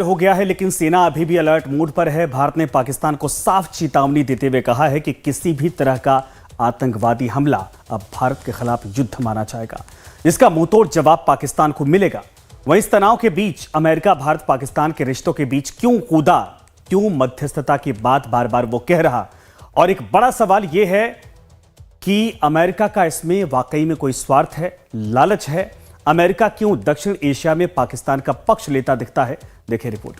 हो गया है, लेकिन सेना अभी भी अलर्ट मोड पर है। भारत ने पाकिस्तान को साफ चेतावनी देते हुए कहा है कि किसी भी तरह का आतंकवादी हमला अब भारत के खिलाफ युद्ध माना जाएगा, जिसका मुंहतोड़ जवाब पाकिस्तान को मिलेगा। वहीं इस तनाव के बीच अमेरिका भारत पाकिस्तान के रिश्तों के बीच क्यों कूदा, क्यों मध्यस्थता की बात बार बार वो कह रहा, और एक बड़ा सवाल यह है कि अमेरिका का इसमें वाकई में कोई स्वार्थ है, लालच है। अमेरिका क्यों दक्षिण एशिया में पाकिस्तान का पक्ष लेता दिखता है, देखिए रिपोर्ट।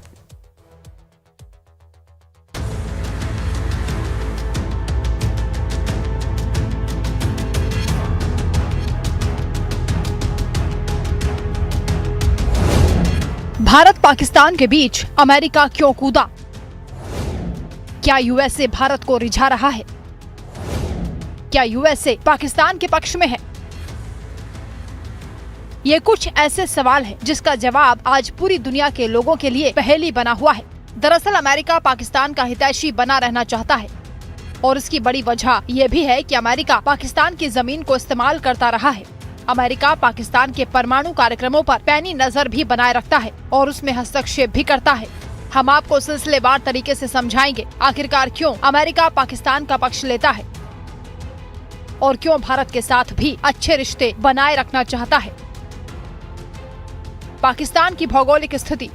भारत पाकिस्तान के बीच अमेरिका क्यों कूदा? क्या यूएसए भारत को रिझा रहा है? क्या यूएसए पाकिस्तान के पक्ष में है? ये कुछ ऐसे सवाल हैं जिसका जवाब आज पूरी दुनिया के लोगों के लिए पहेली बना हुआ है। दरअसल अमेरिका पाकिस्तान का हितैषी बना रहना चाहता है, और इसकी बड़ी वजह यह भी है कि अमेरिका पाकिस्तान की जमीन को इस्तेमाल करता रहा है। अमेरिका पाकिस्तान के परमाणु कार्यक्रमों पर पैनी नजर भी बनाए रखता है और उसमें हस्तक्षेप भी करता है। हम आपको सिलसिलेवार तरीके से समझाएंगे आखिरकार क्यों अमेरिका पाकिस्तान का पक्ष लेता है और क्यों भारत के साथ भी अच्छे रिश्ते बनाए रखना चाहता है। पाकिस्तान की भौगोलिक स्थिति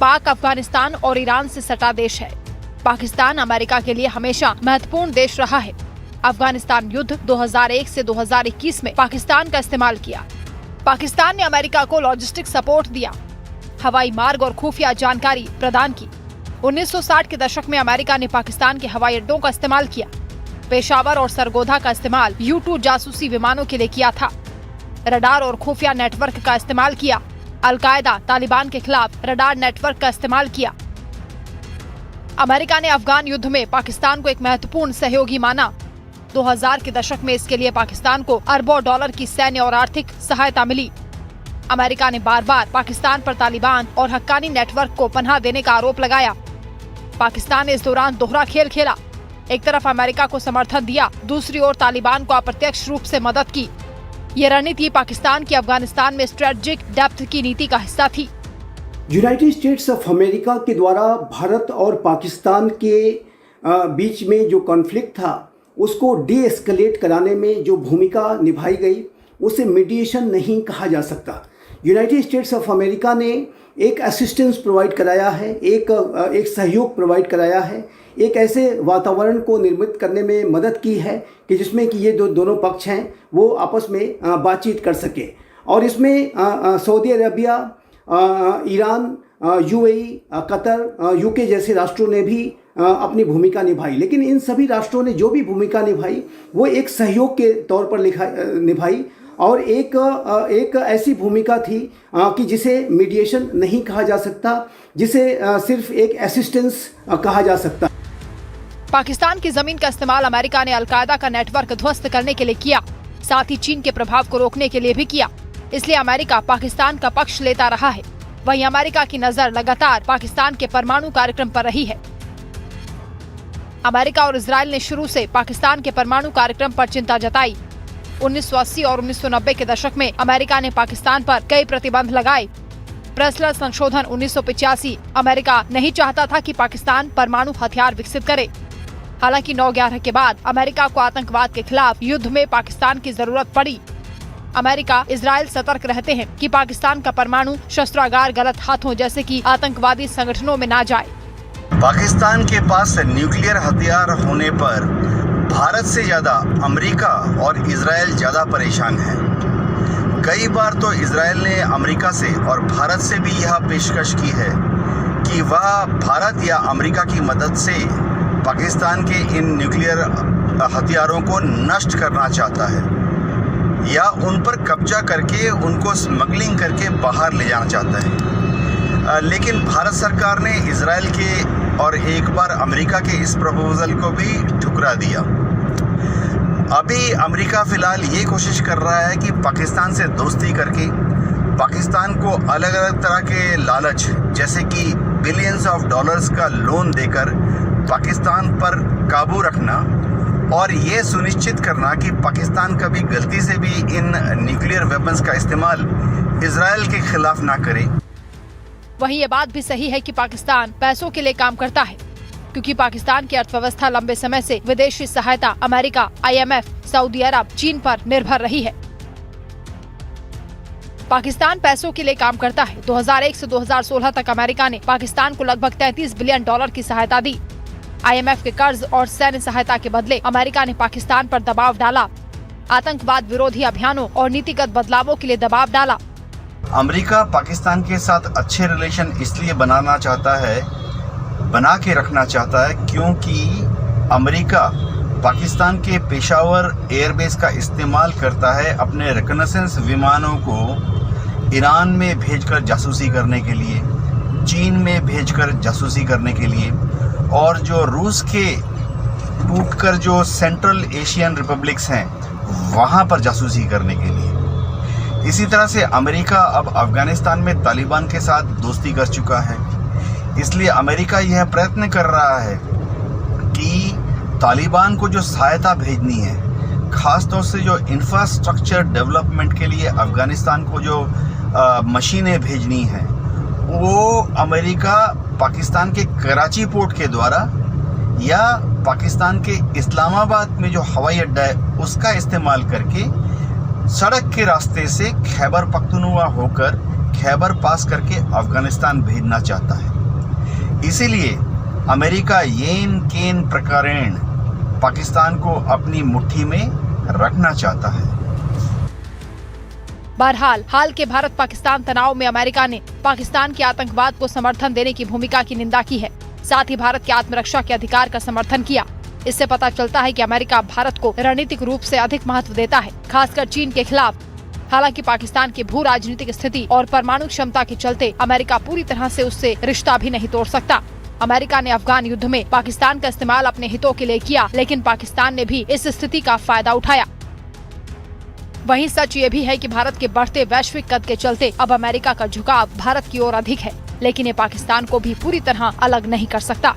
पाक, अफगानिस्तान और ईरान से सटा देश है। पाकिस्तान अमेरिका के लिए हमेशा महत्वपूर्ण देश रहा है। अफगानिस्तान युद्ध 2001 से 2021 में पाकिस्तान का इस्तेमाल किया। पाकिस्तान ने अमेरिका को लॉजिस्टिक सपोर्ट दिया, हवाई मार्ग और खुफिया जानकारी प्रदान की। 1960 के दशक में अमेरिका ने पाकिस्तान के हवाई अड्डों का इस्तेमाल किया। पेशावर और सरगोधा का इस्तेमाल U-2 जासूसी विमानों के लिए किया था। रडार और खुफिया नेटवर्क का इस्तेमाल किया। अल-कायदा, तालिबान के खिलाफ रडार नेटवर्क का इस्तेमाल किया। अमेरिका ने अफगान युद्ध में पाकिस्तान को एक महत्वपूर्ण सहयोगी माना। 2000 के दशक में इसके लिए पाकिस्तान को अरबों डॉलर की सैन्य और आर्थिक सहायता मिली। अमेरिका ने बार बार पाकिस्तान पर तालिबान और हक्कानी नेटवर्क को पनाह देने का आरोप लगाया। पाकिस्तान ने इस दौरान दोहरा खेल खेला। एक तरफ अमेरिका को समर्थन दिया, दूसरी ओर तालिबान को अप्रत्यक्ष रूप से मदद की। ये रणनीति पाकिस्तान की अफगानिस्तान में स्ट्रेटेजिक डेप्थ की नीति का हिस्सा थी। यूनाइटेड स्टेट्स ऑफ अमेरिका के द्वारा भारत और पाकिस्तान के बीच में जो कॉन्फ्लिक्ट था उसको डीएस्केलेट कराने में जो भूमिका निभाई गई उसे मीडिएशन नहीं कहा जा सकता। यूनाइटेड स्टेट्स ऑफ अमेरिका ने एक असिस्टेंस प्रोवाइड कराया है, एक सहयोग प्रोवाइड कराया है, एक ऐसे वातावरण को निर्मित करने में मदद की है कि जिसमें कि ये दोनों पक्ष हैं वो आपस में बातचीत कर सके। और इसमें Saudi Arabia, Iran, UAE, Qatar, UK जैसे राष्ट्रों ने भी अपनी भूमिका निभाई। लेकिन इन सभी राष्ट्रों ने जो भी भूमिका निभाई वो एक सहयोग के तौर पर निभाई, और एक ऐसी भूमिका थी कि जिसे मीडिएशन नहीं कहा जा सकता, जिसे सिर्फ एक असिस्टेंस कहा जा सकता। पाकिस्तान की जमीन का इस्तेमाल अमेरिका ने अल-कायदा का नेटवर्क ध्वस्त करने के लिए किया, साथ ही चीन के प्रभाव को रोकने के लिए भी किया। इसलिए अमेरिका पाकिस्तान का पक्ष लेता रहा है। वहीं अमेरिका की नजर लगातार पाकिस्तान के परमाणु कार्यक्रम पर रही है। अमेरिका और इजराइल ने शुरू से पाकिस्तान के परमाणु कार्यक्रम पर चिंता जताई। 1980 और 1990 के दशक में अमेरिका ने पाकिस्तान पर कई प्रतिबंध लगाए। प्रेसलर संशोधन 1985 अमेरिका नहीं चाहता था कि पाकिस्तान परमाणु हथियार विकसित करे। हालांकि 9/11 के बाद अमेरिका को आतंकवाद के खिलाफ युद्ध में पाकिस्तान की जरूरत पड़ी। अमेरिका, इजराइल सतर्क रहते हैं कि पाकिस्तान का परमाणु शस्त्रागार गलत हाथों जैसे कि आतंकवादी संगठनों में ना जाए। पाकिस्तान के पास न्यूक्लियर हथियार होने पर भारत से ज्यादा अमेरिका और इजराइल ज्यादा परेशान है। कई बार तो इजराइल ने अमेरिका से और भारत से भी यह पेशकश की है कि वह भारत या अमेरिका की मदद से पाकिस्तान के इन न्यूक्लियर हथियारों को नष्ट करना चाहता है या उन पर कब्जा करके उनको स्मगलिंग करके बाहर ले जाना चाहता है। लेकिन भारत सरकार ने इजराइल के और एक बार अमेरिका के इस प्रपोजल को भी ठुकरा दिया। अभी अमेरिका फिलहाल ये कोशिश कर रहा है कि पाकिस्तान से दोस्ती करके पाकिस्तान को अलग अलग तरह के लालच, जैसे कि बिलियंस ऑफ डॉलर्स का लोन देकर पाकिस्तान पर काबू रखना और ये सुनिश्चित करना कि पाकिस्तान कभी गलती से भी इन न्यूक्लियर वेपन्स का इस्तेमाल इजराइल के खिलाफ ना करे। वहीं ये बात भी सही है कि पाकिस्तान पैसों के लिए काम करता है, क्योंकि पाकिस्तान की अर्थव्यवस्था लंबे समय से विदेशी सहायता अमेरिका, IMF, सऊदी अरब, चीन पर निर्भर रही है। पाकिस्तान पैसों के लिए काम करता है। 2001 से 2016 तक अमेरिका ने पाकिस्तान को लगभग $33 बिलियन की सहायता दी। IMF के कर्ज और सैन्य सहायता के बदले अमेरिका ने पाकिस्तान पर दबाव डाला, आतंकवाद विरोधी अभियानों और नीतिगत बदलावों के लिए दबाव डाला। अमेरिका पाकिस्तान के साथ अच्छे रिलेशन इसलिए बना के रखना चाहता है क्योंकि अमेरिका पाकिस्तान के पेशावर एयरबेस का इस्तेमाल करता है अपने रिकनेसेंस विमानों को ईरान में भेजकर जासूसी करने के लिए, चीन में भेजकर जासूसी करने के लिए, और जो रूस के टूटकर जो सेंट्रल एशियन रिपब्लिक्स हैं वहाँ पर जासूसी करने के लिए। इसी तरह से अमेरिका अब अफगानिस्तान में तालिबान के साथ दोस्ती कर चुका है, इसलिए अमेरिका यह प्रयत्न कर रहा है कि तालिबान को जो सहायता भेजनी है, खास तौर से जो इंफ्रास्ट्रक्चर डेवलपमेंट के लिए अफगानिस्तान को जो मशीनें भेजनी हैं, वो अमेरिका पाकिस्तान के कराची पोर्ट के द्वारा या पाकिस्तान के इस्लामाबाद में जो हवाई अड्डा है उसका इस्तेमाल करके सड़क के रास्ते से खैबर पख्तूनख्वा होकर खैबर पास करके अफगानिस्तान भेजना चाहता है। इसीलिए अमेरिका येन केन प्रकारेण पाकिस्तान को अपनी मुट्ठी में रखना चाहता है। बहरहाल हाल के भारत पाकिस्तान तनाव में अमेरिका ने पाकिस्तान के आतंकवाद को समर्थन देने की भूमिका की निंदा की है, साथ ही भारत के आत्मरक्षा के अधिकार का समर्थन किया। इससे पता चलता है कि अमेरिका भारत को रणनीतिक रूप से अधिक महत्व देता है, खासकर चीन के खिलाफ। हालांकि पाकिस्तान की भू राजनीतिक स्थिति और परमाणु क्षमता के चलते अमेरिका पूरी तरह से उससे रिश्ता भी नहीं तोड़ सकता। अमेरिका ने अफगान युद्ध में पाकिस्तान का इस्तेमाल अपने हितों के लिए किया, लेकिन पाकिस्तान ने भी इस स्थिति का फायदा उठाया। वहीं सच ये भी है कि भारत के बढ़ते वैश्विक कद के चलते अब अमेरिका का झुकाव भारत की ओर अधिक है, लेकिन ये पाकिस्तान को भी पूरी तरह अलग नहीं कर सकता।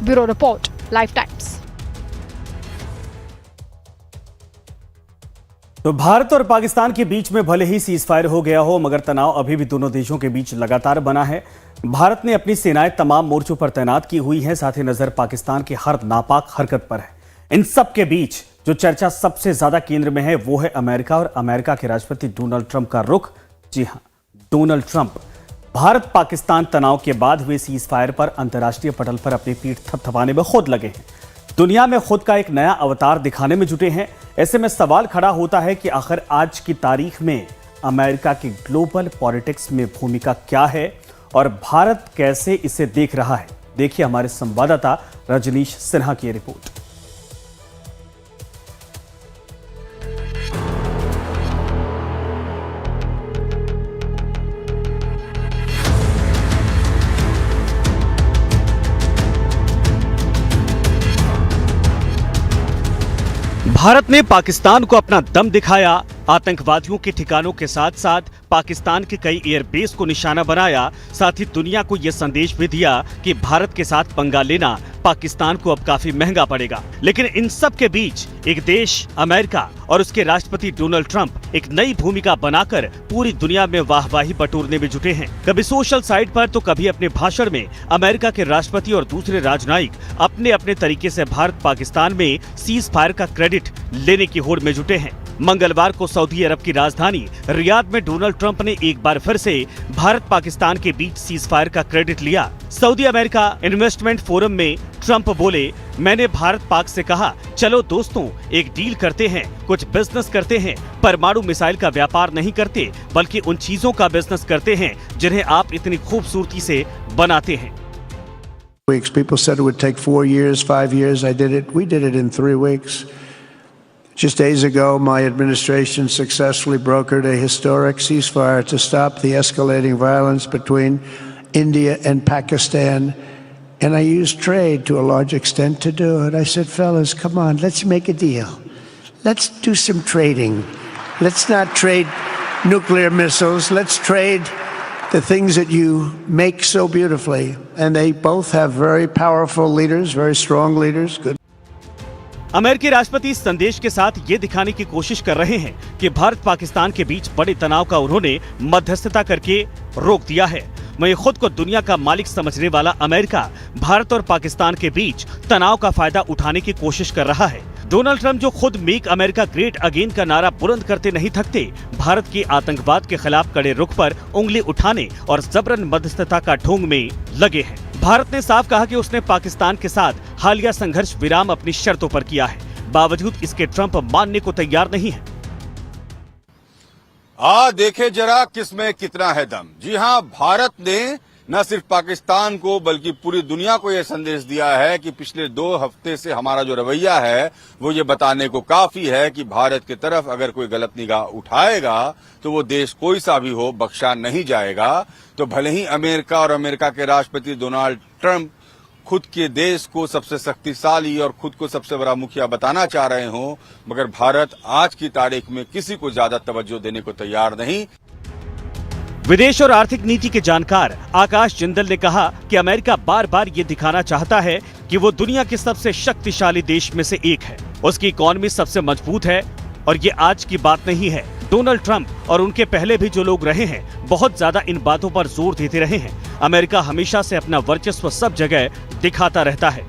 Bureau report, life times. तो भारत और पाकिस्तान के बीच में भले ही सीजफायर हो गया हो, मगर तनाव अभी भी दोनों देशों के बीच लगातार बना है। भारत ने अपनी सेनाएं तमाम मोर्चों पर तैनात की हुई हैं, साथ ही नजर पाकिस्तान की हर नापाक हरकत पर है। इन सब के बीच जो चर्चा सबसे ज्यादा केंद्र में है वो है अमेरिका और अमेरिका के राष्ट्रपति डोनाल्ड ट्रंप का रुख। जी हां, डोनाल्ड ट्रंप भारत पाकिस्तान तनाव के बाद हुए सीजफायर पर अंतर्राष्ट्रीय पटल पर अपनी पीठ थपथपाने में खुद लगे हैं, दुनिया में खुद का एक नया अवतार दिखाने में जुटे हैं। ऐसे में सवाल खड़ा होता है कि आखिर आज की तारीख में अमेरिका की ग्लोबल पॉलिटिक्स में भूमिका क्या है और भारत कैसे इसे देख रहा है। देखिए हमारे संवाददाता रजनीश सिन्हा की रिपोर्ट। भारत ने पाकिस्तान को अपना दम दिखाया, आतंकवादियों के ठिकानों के साथ साथ पाकिस्तान के कई एयरबेस को निशाना बनाया। साथ ही दुनिया को यह संदेश भी दिया कि भारत के साथ पंगा लेना पाकिस्तान को अब काफी महंगा पड़ेगा। लेकिन इन सब के बीच एक देश अमेरिका और उसके राष्ट्रपति डोनाल्ड ट्रंप एक नई भूमिका बनाकर पूरी दुनिया में वाहवाही बटोरने में जुटे हैं। कभी सोशल साइट पर तो कभी अपने भाषण में अमेरिका के राष्ट्रपति और दूसरे राजनयिक अपने अपने तरीके से भारत पाकिस्तान में सीज फायर का क्रेडिट लेने की होड़ में जुटे हैं। मंगलवार को सऊदी अरब की राजधानी रियाद में डोनाल्ड ट्रंप ने एक बार फिर से भारत पाकिस्तान के बीच सीज फायर का क्रेडिट लिया। सऊदी अमेरिका इन्वेस्टमेंट फोरम में ट्रंप बोले, मैंने भारत पाक से कहा, चलो दोस्तों एक डील करते हैं, कुछ बिजनेस करते हैं, परमाणु मिसाइल का व्यापार नहीं करते बल्कि उन चीजों का बिजनेस करते हैं जिन्हें आप इतनी खूबसूरती से बनाते हैं। Weeks. People said it would take 4 years, 5 years. I did it. We did it in 3 weeks. Just days ago, my administration successfully brokered a historic ceasefire to stop the escalating violence between India and Pakistan. And I used trade to a large extent to do it. I said, fellas, come on, let's make a deal. Let's do some trading. Let's not trade nuclear missiles. Let's trade the things that you make so beautifully. And they both have very powerful leaders, very strong leaders. Good. अमेरिकी राष्ट्रपति इस संदेश के साथ ये दिखाने की कोशिश कर रहे हैं कि भारत पाकिस्तान के बीच बड़े तनाव का उन्होंने मध्यस्थता करके रोक दिया है। वहीं खुद को दुनिया का मालिक समझने वाला अमेरिका भारत और पाकिस्तान के बीच तनाव का फायदा उठाने की कोशिश कर रहा है। डोनाल्ड ट्रंप जो खुद मेक अमेरिका ग्रेट अगेन का नारा बुलंद करते नहीं थकते, भारत के आतंकवाद के खिलाफ कड़े रुख पर उंगली उठाने और जबरन मध्यस्थता का ढोंग में लगे हैं। भारत ने साफ कहा कि उसने पाकिस्तान के साथ हालिया संघर्ष विराम अपनी शर्तों पर किया है, बावजूद इसके ट्रंप मानने को तैयार नहीं है। देखे जरा किसमें कितना है दम। जी हां, भारत ने न सिर्फ पाकिस्तान को बल्कि पूरी दुनिया को यह संदेश दिया है कि पिछले 2 हफ्ते से हमारा जो रवैया है वो ये बताने को काफी है कि भारत की तरफ अगर कोई गलत निगाह उठाएगा तो वो देश कोई सा भी हो बख्शा नहीं जाएगा। तो भले ही अमेरिका और अमेरिका के राष्ट्रपति डोनाल्ड ट्रंप खुद के देश को सबसे शक्तिशाली और खुद को सबसे बड़ा मुखिया बताना चाह रहे हों, मगर भारत आज की तारीख में किसी को ज्यादा तवज्जो देने को तैयार नहीं। विदेश और आर्थिक नीति के जानकार आकाश जिंदल ने कहा कि अमेरिका बार बार ये दिखाना चाहता है कि वो दुनिया के सबसे शक्तिशाली देश में से एक है, उसकी इकोनॉमी सबसे मजबूत है और ये आज की बात नहीं है। डोनाल्ड ट्रंप और उनके पहले भी जो लोग रहे हैं बहुत ज्यादा इन बातों पर जोर देते रहे हैं। अमेरिका हमेशा से अपना वर्चस्व सब जगह दिखाता रहता है।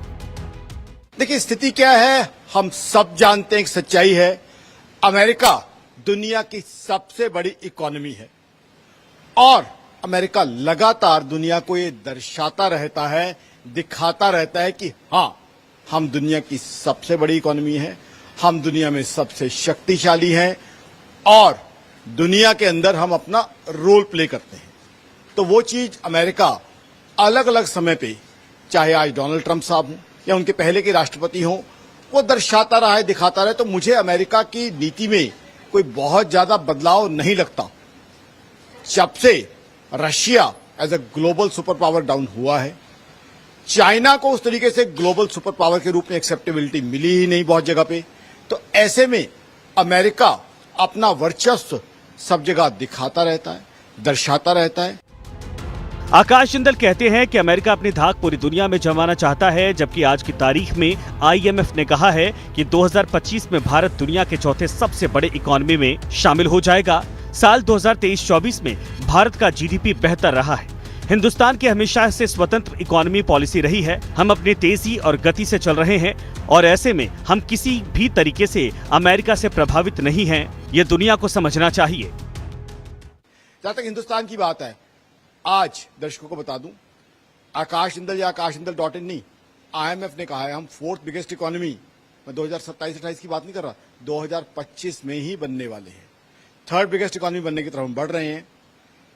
देखिए स्थिति क्या है, हम सब जानते हैं, एक सच्चाई है, अमेरिका दुनिया की सबसे बड़ी इकोनॉमी है और अमेरिका लगातार दुनिया को ये दर्शाता रहता है, दिखाता रहता है कि हाँ, हम दुनिया की सबसे बड़ी इकोनॉमी है, हम दुनिया में सबसे शक्तिशाली हैं और दुनिया के अंदर हम अपना रोल प्ले करते हैं। तो वो चीज अमेरिका अलग अलग समय पे, चाहे आज डोनाल्ड ट्रंप साहब हों या उनके पहले के राष्ट्रपति हों, वो दर्शाता रहा है, दिखाता रहा है। तो मुझे अमेरिका की नीति में कोई बहुत ज्यादा बदलाव नहीं लगता। जब से Russia as a global super power down हुआ है, चाइना को उस तरीके से ग्लोबल सुपर पावर के रूप में एक्सेप्टेबिलिटी मिली ही नहीं बहुत जगह पे। तो ऐसे में अमेरिका अपना वर्चस्व सब जगह दिखाता रहता है, दर्शाता रहता है। आकाश जिंदल कहते हैं कि अमेरिका अपनी धाक पूरी दुनिया में जमाना चाहता है, जबकि आज की तारीख में IMF ने कहा है कि 2025 में भारत दुनिया के चौथे सबसे बड़े इकोनॉमी में शामिल हो जाएगा। साल 2023-24 में भारत का GDP बेहतर रहा है। हिंदुस्तान की हमेशा से स्वतंत्र इकोनॉमी पॉलिसी रही है। हम अपनी तेजी और गति से चल रहे हैं और ऐसे में हम किसी भी तरीके से अमेरिका से प्रभावित नहीं हैं। ये दुनिया को समझना चाहिए। जहां तक हिंदुस्तान की बात है, आज दर्शकों को बता दूं, आकाश जिंदल या आकाशजिंदल.in नहीं, IMF ने कहा है हम 4th बिगेस्ट इकोनॉमी, मैं 2027-28 की बात नहीं कर रहा, 2025 में ही बनने वाले हैं। 3rd बिगेस्ट इकोनॉमी बनने की तरफ हम बढ़ रहे हैं।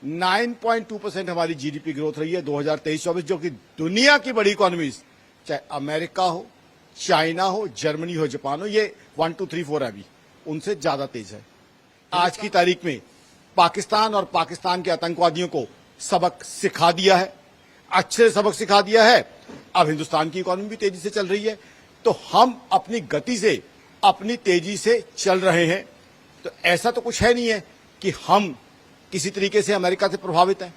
9.2% हमारी GDP ग्रोथ रही है 2023-24, जो कि दुनिया की बड़ी इकोनॉमीज, चाहे अमेरिका हो, चाइना हो, जर्मनी हो, जापान हो, ये 1, 2, 3, 4 अभी उनसे ज्यादा तेज है। आज की तारीख में पाकिस्तान और पाकिस्तान के आतंकवादियों को सबक सिखा दिया है, अच्छे से सबक सिखा दिया है। अब हिंदुस्तान की इकोनॉमी भी तेजी से चल रही है, तो हम अपनी गति से, अपनी तेजी से चल रहे हैं। तो ऐसा तो कुछ है नहीं है कि हम किसी तरीके से अमेरिका से प्रभावित हैं।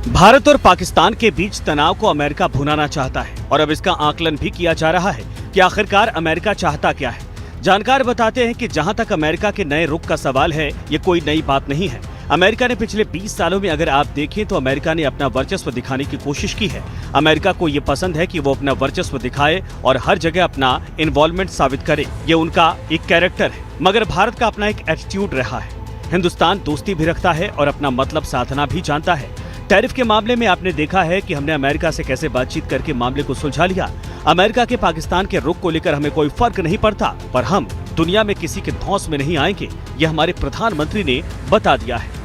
भारत और पाकिस्तान के बीच तनाव को अमेरिका भुनाना चाहता है और अब इसका आकलन भी किया जा रहा है कि आखिरकार अमेरिका चाहता क्या है। जानकार बताते हैं कि जहां तक अमेरिका के नए रुख का सवाल है, ये कोई नई बात नहीं है। अमेरिका ने पिछले 20 सालों में अगर आप देखें तो अमेरिका ने अपना वर्चस्व दिखाने की कोशिश की है। अमेरिका को ये पसंद है कि वो अपना वर्चस्व दिखाए और हर जगह अपना इन्वॉल्वमेंट साबित करे। ये उनका एक कैरेक्टर है। मगर भारत का अपना एक एटीट्यूड रहा है। हिंदुस्तान दोस्ती भी रखता है और अपना मतलब साधना भी जानता है। टैरिफ के मामले में आपने देखा है कि हमने अमेरिका से कैसे बातचीत करके मामले को सुलझा लिया। अमेरिका के पाकिस्तान के रुख को लेकर हमें कोई फर्क नहीं पड़ता, पर हम दुनिया में किसी के धौंस में नहीं आएंगे, ये हमारे प्रधानमंत्री ने बता दिया है।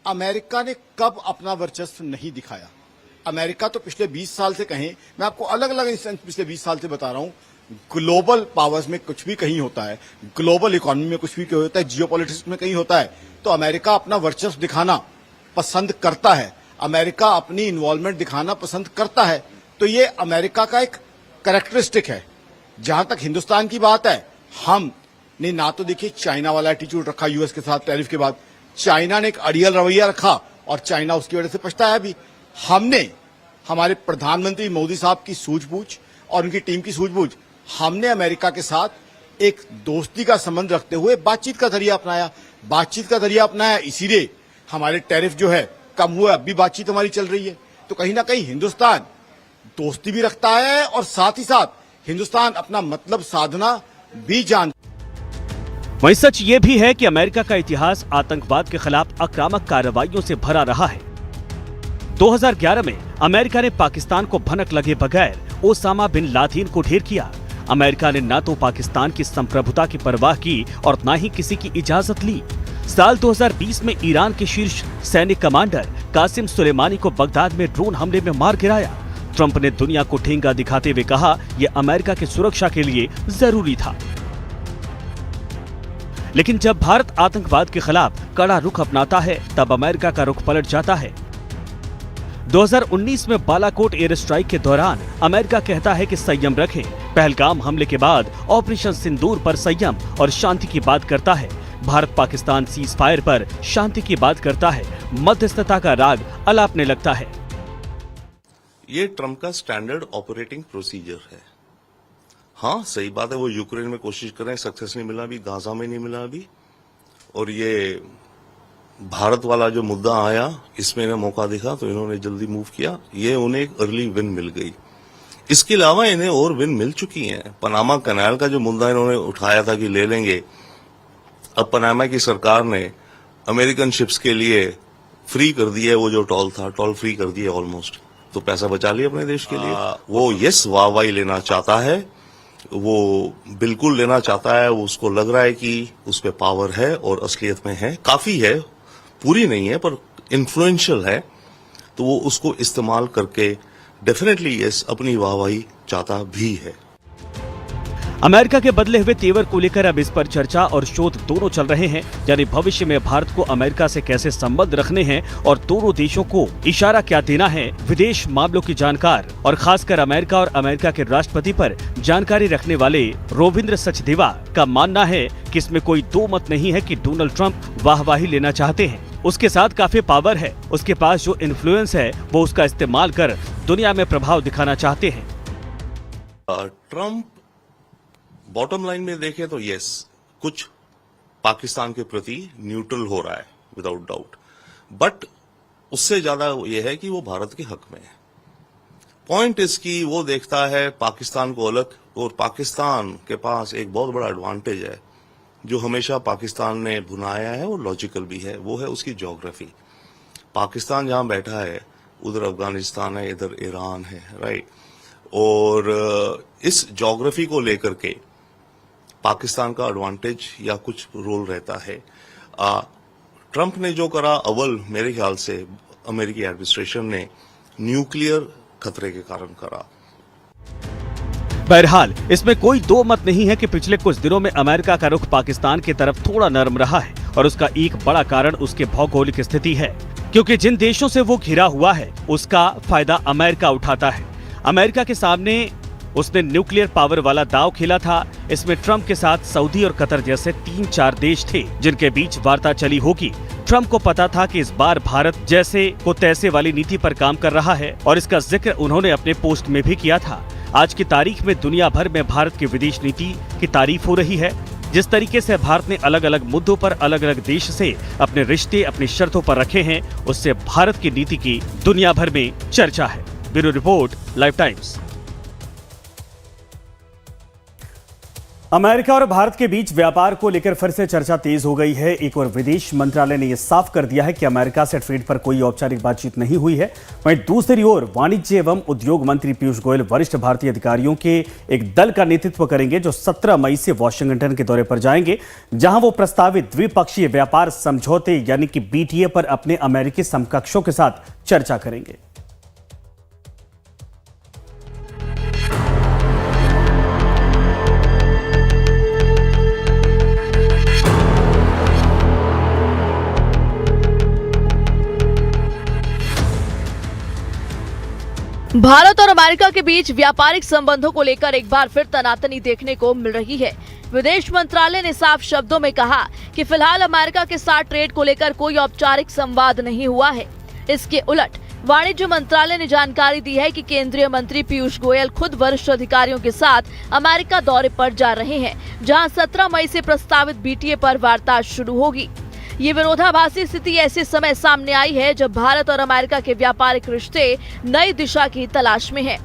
अमेरिका ने कब अपना वर्चस्व नहीं दिखाया? अमेरिका तो पिछले 20 साल से कहें, मैं आपको अलग अलग इंस्टेंस पिछले 20 साल से बता रहा हूं, ग्लोबल पावर्स में कुछ भी कहीं होता है, ग्लोबल इकोनॉमी में कुछ भी कहीं होता है, जियोपॉलिटिक्स में कहीं होता है, तो अमेरिका अपना वर्चस्व दिखाना पसंद करता है, अमेरिका अपनी इन्वॉल्वमेंट दिखाना पसंद करता है। तो ये अमेरिका का एक कैरेक्टरिस्टिक है। जहां तक हिंदुस्तान की बात है, हमने ना तो देखिए चाइना वाला एटीट्यूड रखा यूएस के साथ टैरिफ के बाद, चाइना ने एक अड़ियल रवैया रखा और चाइना उसकी वजह से पछताया भी। हमने, हमारे प्रधानमंत्री मोदी साहब की सूझबूझ और उनकी टीम की सूझबूझ, हमने अमेरिका के साथ एक दोस्ती का संबंध रखते हुए बातचीत का जरिया अपनाया। बातचीत का जरिया अपनाया, इसीलिए हमारे टैरिफ जो है कम हुए, अब भी बातचीत हमारी चल रही है। तो कहीं ना कहीं हिंदुस्तान दोस्ती भी रखता है और साथ ही साथ हिंदुस्तान अपना मतलब साधना भी जानता। वहीं सच ये भी है कि अमेरिका का इतिहास आतंकवाद के खिलाफ आक्रामक कार्रवाइयों से भरा रहा है। 2011 में अमेरिका ने पाकिस्तान को भनक लगे बगैर ओसामा बिन लादेन को ढेर किया। अमेरिका ने न तो पाकिस्तान की संप्रभुता की परवाह की और न ही किसी की इजाजत ली। साल 2020 में ईरान के शीर्ष सैनिक कमांडर कासिम सुलेमानी को बगदाद में ड्रोन हमले में मार गिराया। ट्रंप ने दुनिया को ठेंगा दिखाते हुए कहा, यह अमेरिका की सुरक्षा के लिए जरूरी था। लेकिन जब भारत आतंकवाद के खिलाफ कड़ा रुख अपनाता है, तब अमेरिका का रुख पलट जाता है। 2019 में बालाकोट एयर स्ट्राइक के दौरान अमेरिका कहता है कि संयम रखें। पहलगाम हमले के बाद ऑपरेशन सिंदूर पर संयम और शांति की बात करता है। भारत पाकिस्तान सीज फायर पर शांति की बात करता है। मध्यस्थता का राग अलापने लगता है। ये ट्रम्प का स्टैंडर्ड ऑपरेटिंग प्रोसीजर है। हाँ, सही बात है, वो यूक्रेन में कोशिश कर रहे हैं, सक्सेस नहीं मिला अभी, गाजा में नहीं मिला अभी। और ये भारत वाला जो मुद्दा आया, इसमें इन्हें मौका दिखा तो इन्होंने जल्दी मूव किया। ये उन्हें एक अर्ली विन मिल गई। इसके अलावा इन्हें और विन मिल चुकी हैं। पनामा कैनाल का जो मुद्दा इन्होंने उठाया था कि ले लेंगे, अब पनामा की सरकार ने अमेरिकन शिप्स के लिए फ्री कर दिया है। वो जो टोल था, टोल फ्री कर दिया ऑलमोस्ट, तो पैसा बचा लिया अपने देश के लिए। वो यस वाहवाही लेना चाहता है, वो बिल्कुल लेना चाहता है। उसको लग रहा है कि उस पर पावर है और असलियत में है, काफी है, पूरी नहीं है पर इन्फ्लुएंशियल है। तो वो उसको इस्तेमाल करके डेफिनेटली यस अपनी वाहवाही चाहता भी है। अमेरिका के बदले हुए तेवर को लेकर अब इस पर चर्चा और शोध दोनों चल रहे हैं। यानी भविष्य में भारत को अमेरिका से कैसे संबंध रखने हैं और दोनों देशों को इशारा क्या देना है। विदेश मामलों की जानकार और खासकर अमेरिका और अमेरिका के राष्ट्रपति पर जानकारी रखने वाले रोविंद्र सचदेवा का मानना है कि इसमें कोई दो मत नहीं है कि डोनाल्ड ट्रंप वाहवाही लेना चाहते हैं। उसके साथ काफी पावर है, उसके पास जो इन्फ्लुएंस है वो उसका इस्तेमाल कर दुनिया में प्रभाव दिखाना चाहते हैं। ट्रंप बॉटम लाइन में देखें तो यस, कुछ पाकिस्तान के प्रति न्यूट्रल हो रहा है विदाउट डाउट, बट उससे ज्यादा यह है कि वो भारत के हक में है। पॉइंट इसकी वो देखता है पाकिस्तान को अलग, और पाकिस्तान के पास एक बहुत बड़ा एडवांटेज है जो हमेशा पाकिस्तान ने भुनाया है और लॉजिकल भी है, वो है उसकी ज्योग्राफी। पाकिस्तान जहां बैठा है उधर अफगानिस्तान है, इधर ईरान है, राइट। और इस ज्योग्राफी को लेकर के पाकिस्तान का एडवांटेज या कुछ रोल रहता है। ट्रंप ने जो करा, अव्वल मेरे ख्याल से अमेरिकी एडमिनिस्ट्रेशन ने न्यूक्लियर खतरे के कारण करा। बहरहाल इसमें कोई दो मत नहीं है कि पिछले कुछ दिनों में अमेरिका का रुख पाकिस्तान की तरफ थोड़ा नरम रहा है, और उसका एक बड़ा कारण उसके भौगोलिक स्थिति है। क्योंकि जिन देशों से वो घिरा हुआ है उसका फायदा अमेरिका उठाता है। अमेरिका के सामने उसने न्यूक्लियर पावर वाला दांव खेला था। इसमें ट्रंप के साथ सऊदी और कतर जैसे 3-4 देश थे जिनके बीच वार्ता चली होगी। ट्रंप को पता था कि इस बार भारत जैसे को तैसे वाली नीति पर काम कर रहा है, और इसका जिक्र उन्होंने अपने पोस्ट में भी किया था। आज की तारीख में दुनिया भर में भारत की विदेश नीति की तारीफ हो रही है। जिस तरीके से भारत ने अलग अलग मुद्दों पर अलग अलग देश से अपने रिश्ते, अपनी शर्तों पर रखे हैं, उससे भारत की नीति की दुनिया भर में चर्चा है। Bureau report, live times. America और भारत के बीच व्यापार को लेकर फिर से चर्चा तेज हो गई है। एक और विदेश मंत्रालय ने यह साफ कर दिया है कि अमेरिका से ट्रेड पर कोई औपचारिक बातचीत नहीं हुई है। वहीं दूसरी ओर वाणिज्य एवं उद्योग मंत्री पीयूष गोयल वरिष्ठ भारतीय अधिकारियों के एक दल का नेतृत्व करेंगे जो 17 मई से वॉशिंगटन के दौरे पर जाएंगे, जहां वो प्रस्तावित द्विपक्षीय व्यापार समझौते यानी कि BTA पर अपने अमेरिकी समकक्षों के साथ चर्चा करेंगे। भारत और अमेरिका के बीच व्यापारिक संबंधों को लेकर एक बार फिर तनातनी देखने को मिल रही है। विदेश मंत्रालय ने साफ शब्दों में कहा कि फिलहाल अमेरिका के साथ ट्रेड को लेकर कोई औपचारिक संवाद नहीं हुआ है। इसके उलट वाणिज्य मंत्रालय ने जानकारी दी है कि केंद्रीय मंत्री पीयूष गोयल खुद वरिष्ठ अधिकारियों के साथ अमेरिका दौरे पर जा रहे हैं, जहां 17 मई से प्रस्तावित BTA पर वार्ता शुरू होगी। ये विरोधाभासी स्थिति ऐसे समय सामने आई है जब भारत और अमेरिका के व्यापारिक रिश्ते नई दिशा की तलाश में हैं।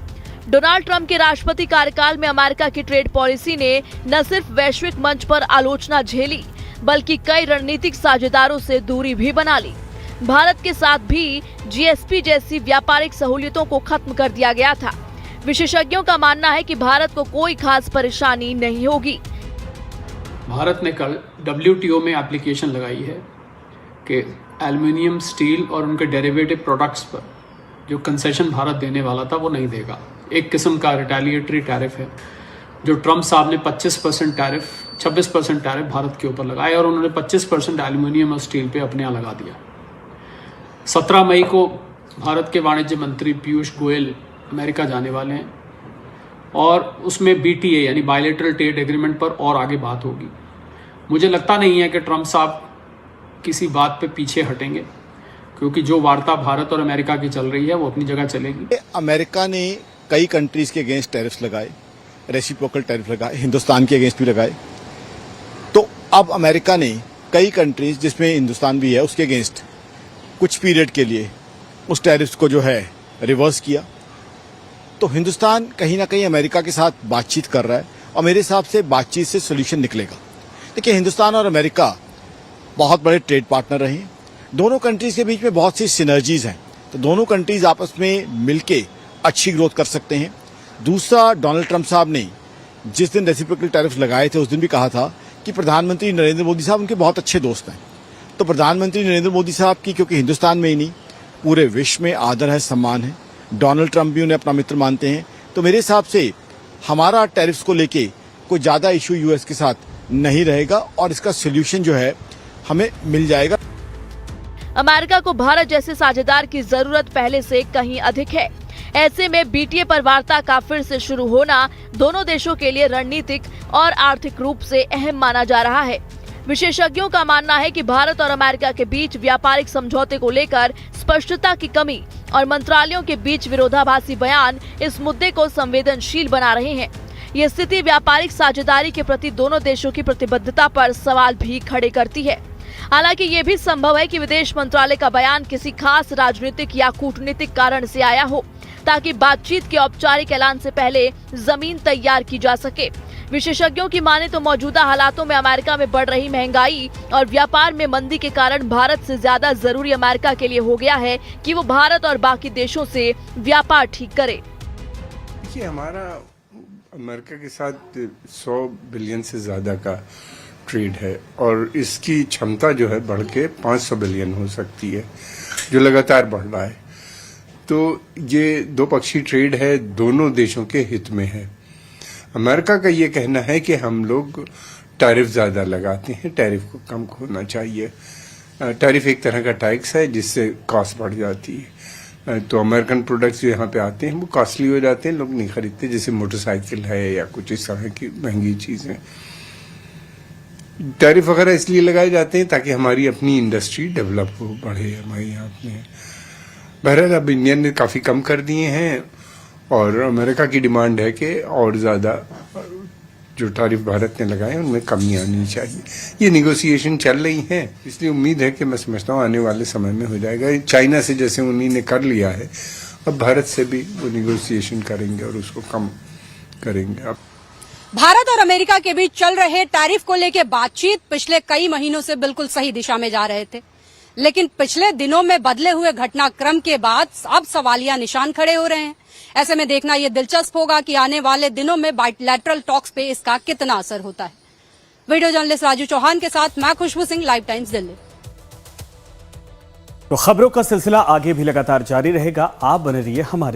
डोनाल्ड ट्रंप के राष्ट्रपति कार्यकाल में अमेरिका की ट्रेड पॉलिसी ने न सिर्फ वैश्विक मंच पर आलोचना झेली, बल्कि कई रणनीतिक साझेदारों से दूरी भी बना ली। भारत के साथ भी जीएसपी जैसी व्यापारिक सहूलियतों को खत्म कर दिया गया था। विशेषज्ञों का मानना है कि भारत को कोई खास परेशानी नहीं होगी। भारत ने कल WTO में एप्लीकेशन लगाई है कि एल्युमिनियम, स्टील और उनके डेरिवेटिव प्रोडक्ट्स पर जो कंसेशन भारत देने वाला था वो नहीं देगा। एक किस्म का रिटेलिएटरी टैरिफ है जो ट्रंप साहब ने 25% टैरिफ, 26% टैरिफ भारत के ऊपर लगाए और उन्होंने 25% एल्युमिनियम और स्टील पे अपने यहाँ लगा दिया। 17 मई को भारत के वाणिज्य मंत्री पीयूष गोयल अमेरिका जाने वाले हैं और उसमें BTA यानी बायलैटरल ट्रेड एग्रीमेंट पर और आगे बात होगी। मुझे लगता नहीं है कि ट्रंप साहब किसी बात पे पीछे हटेंगे, क्योंकि जो वार्ता भारत और अमेरिका की चल रही है वो अपनी जगह चलेगी। अमेरिका ने कई कंट्रीज के अगेंस्ट टैरिफ्स लगाए, रेसिप्रोकल टैरिफ लगाए, हिंदुस्तान के अगेंस्ट भी लगाए। तो अब अमेरिका ने कई कंट्रीज जिसमें हिंदुस्तान भी है उसके अगेंस्ट कुछ पीरियड के लिए उस टैरिफ्स को जो है रिवर्स किया। तो हिंदुस्तान कहीं ना कहीं अमेरिका के साथ बातचीत कर रहा है और मेरे हिसाब से बातचीत से सोल्यूशन निकलेगा। देखिए, हिंदुस्तान और अमेरिका बहुत बड़े ट्रेड पार्टनर रहे हैं। दोनों कंट्रीज के बीच में बहुत सी सिनर्जीज हैं, तो दोनों कंट्रीज आपस में मिलके अच्छी ग्रोथ कर सकते हैं। दूसरा, डोनाल्ड ट्रंप साहब ने जिस दिन रेसिप्रोकल टैरिफ लगाए थे उस दिन भी कहा था कि प्रधानमंत्री नरेंद्र मोदी साहब उनके बहुत अच्छे दोस्त हैं। तो प्रधानमंत्री नरेंद्र मोदी साहब की क्योंकि हिंदुस्तान में ही नहीं पूरे विश्व में आदर है, सम्मान है, डोनाल्ड ट्रंप भी उन्हें अपना मित्र मानते हैं। तो मेरे हिसाब से हमारा टैरिफ्स को लेके कोई ज़्यादा इशू यूएस के साथ नहीं रहेगा और इसका सोल्यूशन जो है हमें मिल जाएगा। अमेरिका को भारत जैसे साझेदार की जरूरत पहले से कहीं अधिक है। ऐसे में BTA पर वार्ता का फिर से शुरू होना दोनों देशों के लिए रणनीतिक और आर्थिक रूप से अहम माना जा रहा है। विशेषज्ञों का मानना है कि भारत और अमेरिका के बीच व्यापारिक समझौते को लेकर स्पष्टता की कमी और मंत्रालयों के बीच विरोधाभासी बयान इस मुद्दे को संवेदनशील बना रहे हैं। ये स्थिति व्यापारिक साझेदारी के प्रति दोनों देशों की प्रतिबद्धता पर सवाल भी खड़े करती है। हालांकि ये भी संभव है कि विदेश मंत्रालय का बयान किसी खास राजनीतिक या कूटनीतिक कारण से आया हो, ताकि बातचीत के औपचारिक ऐलान से पहले जमीन तैयार की जा सके। विशेषज्ञों की माने तो मौजूदा हालातों में अमेरिका में बढ़ रही महंगाई और व्यापार में मंदी के कारण भारत से ज्यादा जरूरी अमेरिका के लिए हो गया है कि वो भारत और बाकी देशों से व्यापार ठीक करे। देखिए, हमारा अमेरिका के साथ 100 बिलियन से ज्यादा का ट्रेड है और इसकी क्षमता जो है बढ़ के 500 बिलियन हो सकती है, जो लगातार बढ़ रहा है। तो ये द्विपक्षीय ट्रेड है, दोनों देशों के हित में है। अमेरिका का ये कहना है कि हम लोग टैरिफ ज़्यादा लगाते हैं, टैरिफ को कम होना चाहिए। टैरिफ एक तरह का टैक्स है जिससे कॉस्ट बढ़ जाती है। तो अमेरिकन प्रोडक्ट्स जो यहाँ पे आते हैं वो कॉस्टली हो जाते हैं, लोग नहीं खरीदते, जैसे मोटरसाइकिल है या कुछ इस तरह की महंगी चीज़ें। टैरिफ वगैरह इसलिए लगाए जाते हैं ताकि हमारी अपनी इंडस्ट्री डेवलप हो, बढ़े हमारे यहाँ में। बहरहाल अब इंडियन ने काफ़ी कम कर दिए हैं और अमेरिका की डिमांड है कि और ज़्यादा जो टैरिफ भारत ने लगाए उनमें कमी आनी चाहिए। ये निगोसिएशन चल रही है, इसलिए उम्मीद है कि मैं समझता हूँ आने वाले समय में हो जाएगा। चाइना से जैसे उन्हीं ने कर लिया है, अब भारत से भी वो निगोसिएशन करेंगे और उसको कम करेंगे। अब भारत और अमेरिका के बीच चल रहे टैरिफ को लेकर बातचीत पिछले कई महीनों से बिल्कुल सही दिशा में जा रहे थे, लेकिन पिछले दिनों में बदले हुए घटनाक्रम के बाद अब सवालिया निशान खड़े हो रहे हैं। ऐसे में देखना ये दिलचस्प होगा कि आने वाले दिनों में बायलैटरल टॉक्स पे इसका कितना असर होता है। वीडियो जर्नलिस्ट राजू चौहान के साथ मैं खुशबू सिंह, लाइव टाइम्स दिल्ली। तो खबरों का सिलसिला आगे भी लगातार जारी रहेगा, आप बने रहिए हमारे